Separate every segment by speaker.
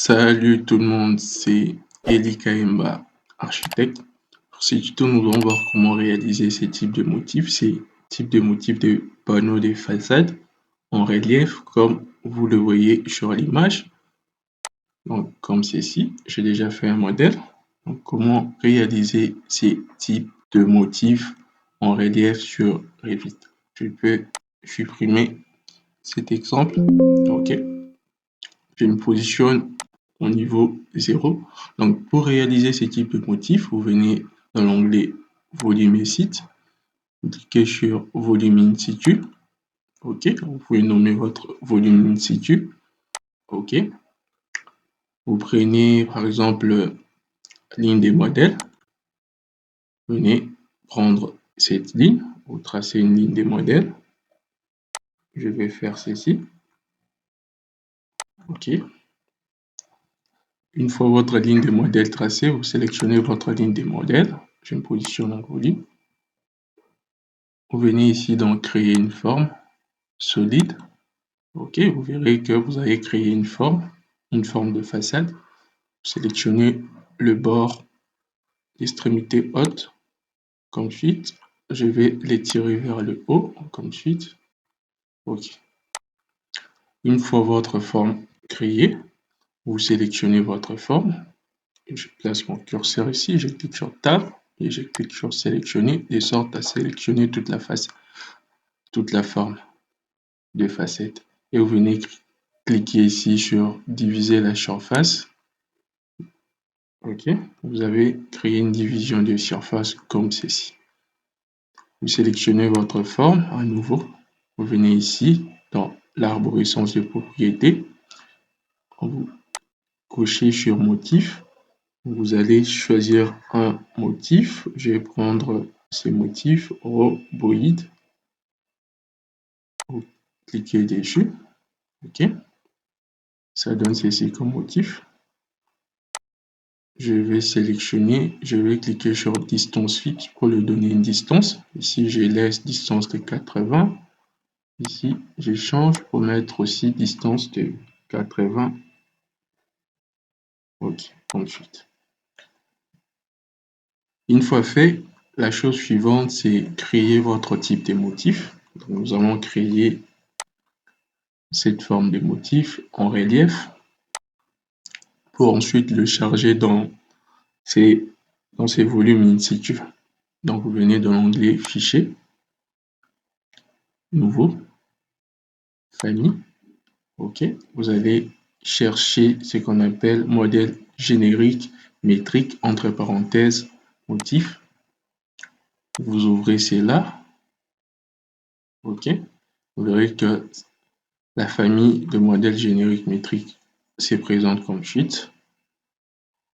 Speaker 1: Salut tout le monde, c'est Eli Kaemba, architecte. Pour ce tuto, nous allons voir comment réaliser ces types de motifs, ces types de motifs de panneaux de façade en relief, comme vous le voyez sur l'image. Donc, comme ceci, j'ai déjà fait un modèle. Donc, comment réaliser ces types de motifs en relief sur Revit. Je peux supprimer cet exemple. OK. Je me positionne au niveau 0. Donc, pour réaliser ce type de motif, vous venez dans l'onglet Volume et Site, vous cliquez sur Volume in situ. OK. Vous pouvez nommer votre volume in situ. OK. Vous prenez par exemple ligne des modèles. Venez prendre cette ligne, vous tracez une ligne des modèles. Je vais faire ceci. OK. Une fois votre ligne de modèle tracée, vous sélectionnez votre ligne de modèle. Je me positionne en volume. Vous venez ici donc créer une forme solide. OK, vous verrez que vous avez créé une forme de façade. Vous sélectionnez le bord d'extrémité haute. Comme suite, je vais l'étirer vers le haut. Comme suite. OK. Une fois votre forme créée, vous sélectionnez votre forme. Je place mon curseur ici, je clique sur Tab et je clique sur Sélectionner, de sorte à sélectionner toute la face, toute la forme de facette. Et vous venez cliquer ici sur Diviser la surface. OK, vous avez créé une division de surface comme ceci. Vous sélectionnez votre forme à nouveau. Vous venez ici dans l'arborescence de propriété. Vous cochez sur Motif. Vous allez choisir un motif. Je vais prendre ce motif rhomboïde. Vous cliquez dessus. OK. Ça donne ceci comme motif. Je vais sélectionner, je vais cliquer sur distance fixe pour lui donner une distance. Ici, je laisse distance de 80. Ici, je change pour mettre aussi distance de 80. OK, ensuite. Une fois fait, la chose suivante, c'est créer votre type de motif. Donc, nous allons créer cette forme de motif en relief pour ensuite le charger dans ces volumes in situ. Donc, vous venez dans l'onglet Fichier, Nouveau, Famille. OK. Vous allez chercher ce qu'on appelle modèle générique métrique entre parenthèses motif. Vous ouvrez cela. OK. Vous verrez que la famille de modèles génériques métriques se présente comme suite.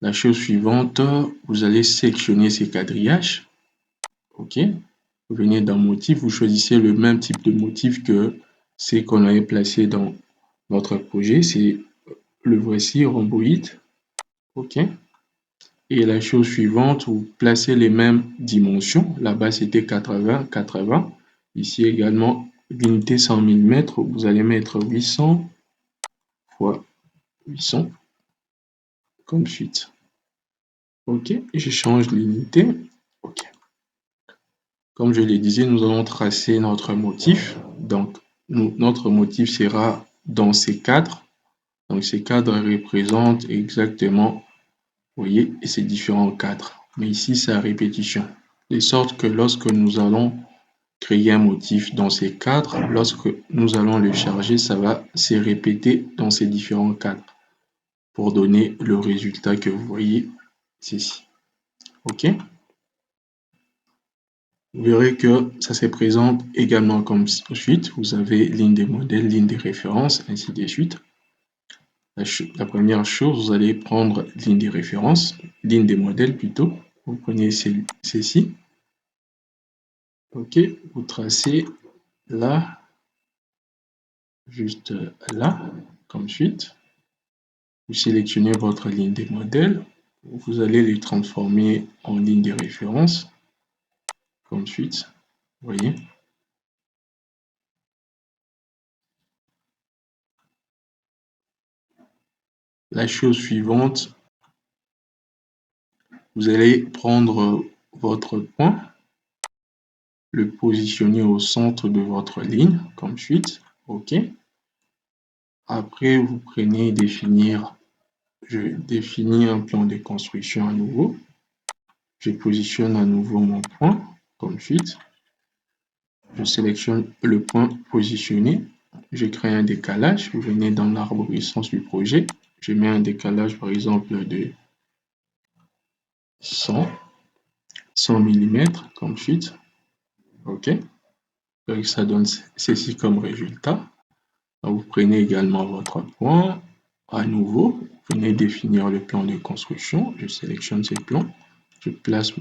Speaker 1: La chose suivante, vous allez sélectionner ces quadrillages. OK. Vous venez dans motif, vous choisissez le même type de motif que ce qu'on avait placé dans notre projet. C'est le voici, rhomboïde. OK. Et la chose suivante, vous placez les mêmes dimensions. Là-bas, c'était 80, 80. Ici également, l'unité 100 mm, vous allez mettre 800 fois 800 comme suite. OK, je change l'unité. OK. Comme je le disais, nous allons tracer notre motif. Donc, notre motif sera dans ces cadres. Donc, ces cadres représentent exactement, vous voyez, ces différents cadres. Mais ici, c'est à répétition. De sorte que lorsque nous allons créer un motif dans ces cadres, lorsque nous allons le charger, ça va se répéter dans ces différents cadres pour donner le résultat que vous voyez ici. OK? Vous verrez que ça se présente également comme suite. Vous avez ligne des modèles, ligne des références, ainsi de suite. La première chose, vous allez prendre ligne des références, ligne des modèles plutôt. Vous prenez ceci. OK, vous tracez là, juste là, comme suite. Vous sélectionnez votre ligne des modèles. Vous allez les transformer en ligne de référence, comme suite. Vous voyez. La chose suivante, vous allez prendre votre point, le positionner au centre de votre ligne, comme suite. OK. Après, vous prenez je définis un plan de construction à nouveau. Je positionne à nouveau mon point, comme suite. Je sélectionne le point positionné. Je crée un décalage. Vous venez dans l'arborescence du projet. Je mets un décalage, par exemple, de 100 mm, comme suite. OK. Donc, ça donne ceci comme résultat. Donc, vous prenez également votre point. À nouveau, vous venez définir le plan de construction. Je sélectionne ce plan. Je place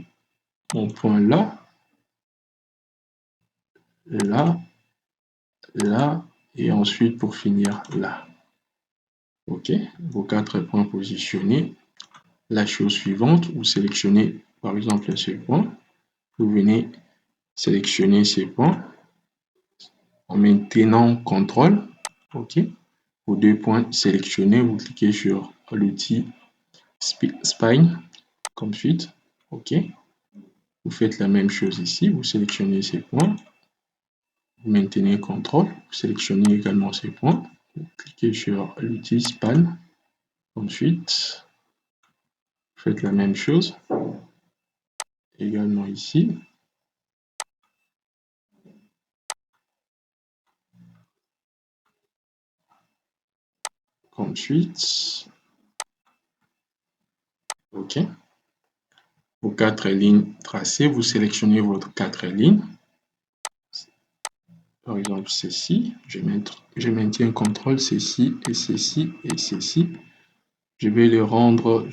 Speaker 1: mon point là, là, là, et ensuite pour finir là. OK. Vos 4 points positionnés. La chose suivante, vous sélectionnez par exemple ce point. Vous venez sélectionner ces points en maintenant CTRL. OK. Vos 2 points sélectionnés, vous cliquez sur l'outil Spine comme suite. OK. Vous faites la même chose ici. Vous sélectionnez ces points. Vous maintenez CTRL. Vous sélectionnez également ces points. Vous cliquez sur l'outil Span. Ensuite, vous faites la même chose également ici. Ensuite, OK. Vos 4 lignes tracées, vous sélectionnez votre 4 lignes. Par exemple, ceci, je maintiens CTRL, ceci et ceci et ceci. Je vais les rendre,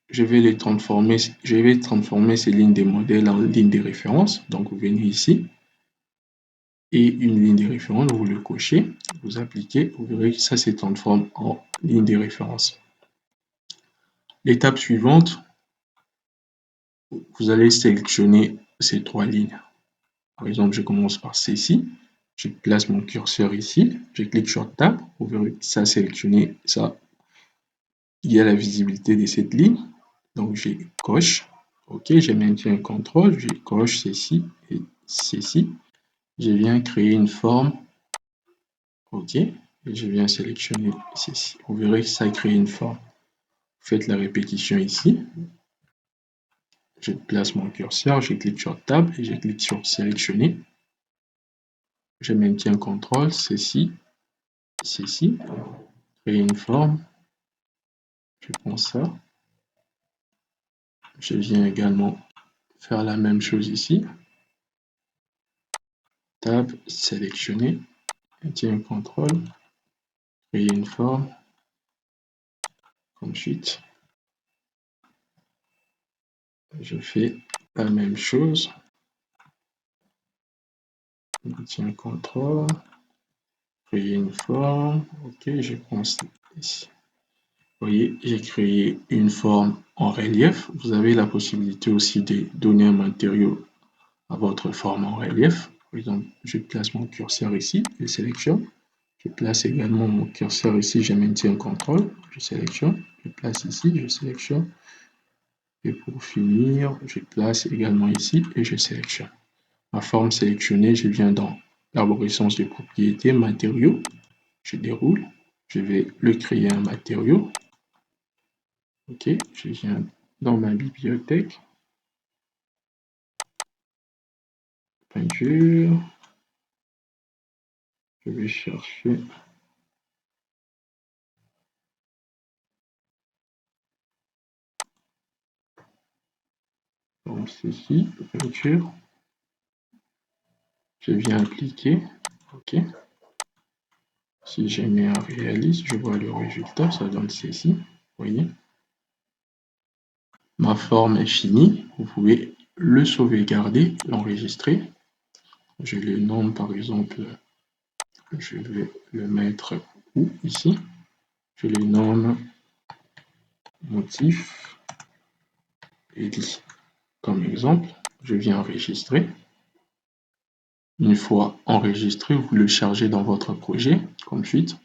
Speaker 1: je vais transformer ces lignes de modèle en lignes de référence. Donc, vous venez ici et une ligne de référence, vous le cochez, vous appliquez, vous verrez que ça se transforme en ligne de référence. L'étape suivante, vous allez sélectionner ces 3 lignes. Par exemple, je commence par ceci. Je place mon curseur ici. Je clique sur Tab. Vous verrez que ça a sélectionné ça. Il y a la visibilité de cette ligne. Donc, je coche. OK, je maintiens CTRL. Je coche ceci et ceci. Je viens créer une forme. OK. Et je viens sélectionner ceci. Vous verrez que ça crée une forme. Faites la répétition ici. Je place mon curseur. Je clique sur Tab et je clique sur Sélectionner. Je maintiens CTRL, ceci, ceci, créer une forme, je prends ça, je viens également faire la même chose ici, Tab, sélectionner, maintiens CTRL, créer une forme, ensuite, je fais la même chose, maintiens CTRL, créer une forme, ok, je prends ça ici. Vous voyez, j'ai créé une forme en relief. Vous avez la possibilité aussi de donner un matériau à votre forme en relief. Par exemple, je place mon curseur ici, je sélectionne. Je place également mon curseur ici, je maintiens CTRL, je sélectionne. Je place ici, je sélectionne. Et pour finir, je place également ici et je sélectionne. Ma forme sélectionnée, je viens dans l'arborescence de propriétés, matériaux. Je déroule. Je vais le créer un matériau. OK, je viens dans ma bibliothèque. Peinture. Je vais chercher comme ceci, peinture. Je viens appliquer. OK. Si je mets un réaliste, je vois le résultat, ça donne ceci. Vous voyez. Ma forme est finie. Vous pouvez le sauvegarder, l'enregistrer. Je le nomme par exemple, je vais le mettre où ici. Je le nomme motif edit. Comme exemple, je viens enregistrer. Une fois enregistré, vous le chargez dans votre projet, comme suite.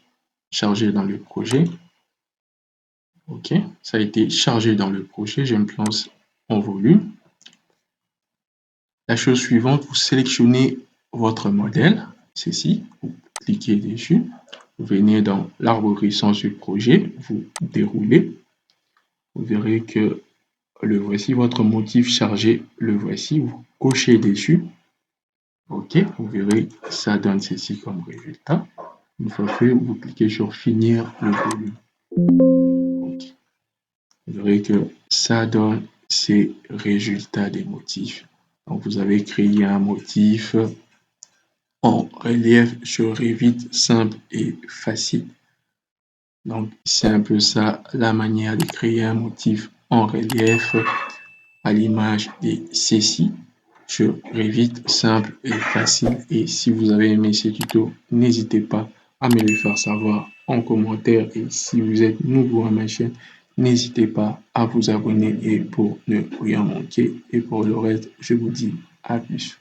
Speaker 1: Charger dans le projet. OK, ça a été chargé dans le projet. J'implante en volume. La chose suivante, vous sélectionnez votre modèle, ceci, vous cliquez dessus, vous venez dans l'arborescence du projet, vous déroulez, vous verrez que le voici, votre motif chargé, le voici, vous cochez dessus, OK, vous verrez, ça donne ceci comme résultat. Une fois fait, vous cliquez sur finir le volume. OK. Vous verrez que ça donne ces résultats des motifs. Donc, vous avez créé un motif en relief sur Revit simple et facile. Donc, c'est un peu ça la manière de créer un motif en relief à l'image des ceci sur Revit simple et facile. Et si vous avez aimé ce tuto, n'hésitez pas à me le faire savoir en commentaire. Et si vous êtes nouveau à ma chaîne, n'hésitez pas à vous abonner et pour ne rien manquer. Et pour le reste, je vous dis à plus.